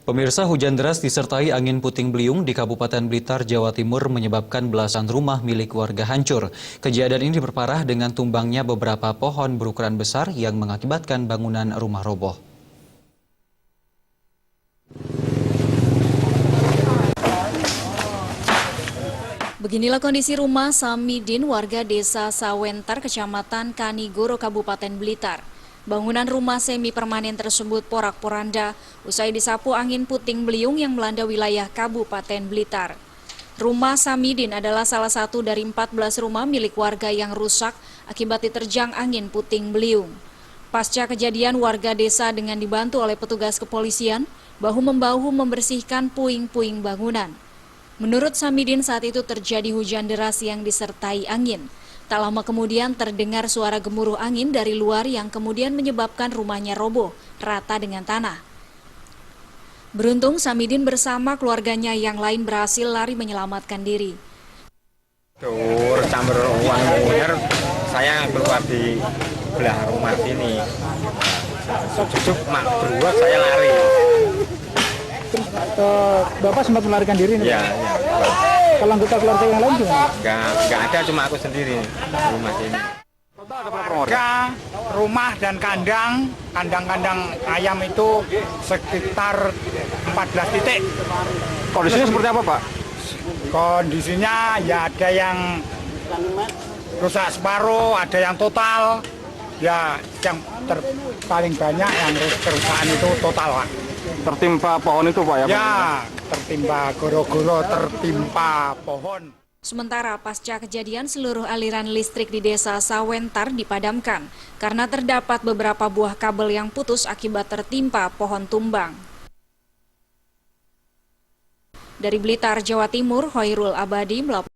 Pemirsa, hujan deras disertai angin puting beliung di Kabupaten Blitar, Jawa Timur menyebabkan belasan rumah milik warga hancur. Kejadian ini diperparah dengan tumbangnya beberapa pohon berukuran besar yang mengakibatkan bangunan rumah roboh. Beginilah kondisi rumah Samidin, warga desa Sawentar, Kecamatan Kanigoro, Kabupaten Blitar. Bangunan rumah semi permanen tersebut porak-poranda usai disapu angin puting beliung yang melanda wilayah Kabupaten Blitar. Rumah Samidin adalah salah satu dari 14 rumah milik warga yang rusak akibat diterjang angin puting beliung. Pasca kejadian, warga desa dengan dibantu oleh petugas kepolisian bahu-membahu membersihkan puing-puing bangunan. Menurut Samidin, saat itu terjadi hujan deras yang disertai angin. Tak lama kemudian terdengar suara gemuruh angin dari luar yang kemudian menyebabkan rumahnya roboh rata dengan tanah. Beruntung Samidin bersama keluarganya yang lain berhasil lari menyelamatkan diri. Campur uang mulir, saya keluar di belah rumah sini. Cucuk mak beruat, saya lari. Terus Bapak sempat melarikan diri nih? Ya. Kalau anggota keluarga yang lain gimana? Nggak ada, cuma aku sendiri di rumah sini. Warga, rumah dan kandang-kandang ayam itu sekitar 14 titik. Kondisinya seperti apa, Pak? Kondisinya ya ada yang rusak separuh, ada yang total. Ya yang paling banyak yang kerusakan itu total, Pak. Tertimpa pohon itu, Pak, ya? Ya, tertimpa goro-goro, tertimpa pohon. Sementara pasca kejadian, seluruh aliran listrik di desa Sawentar dipadamkan karena terdapat beberapa buah kabel yang putus akibat tertimpa pohon tumbang. Dari Blitar, Jawa Timur, Hoirul Abadi melaporkan.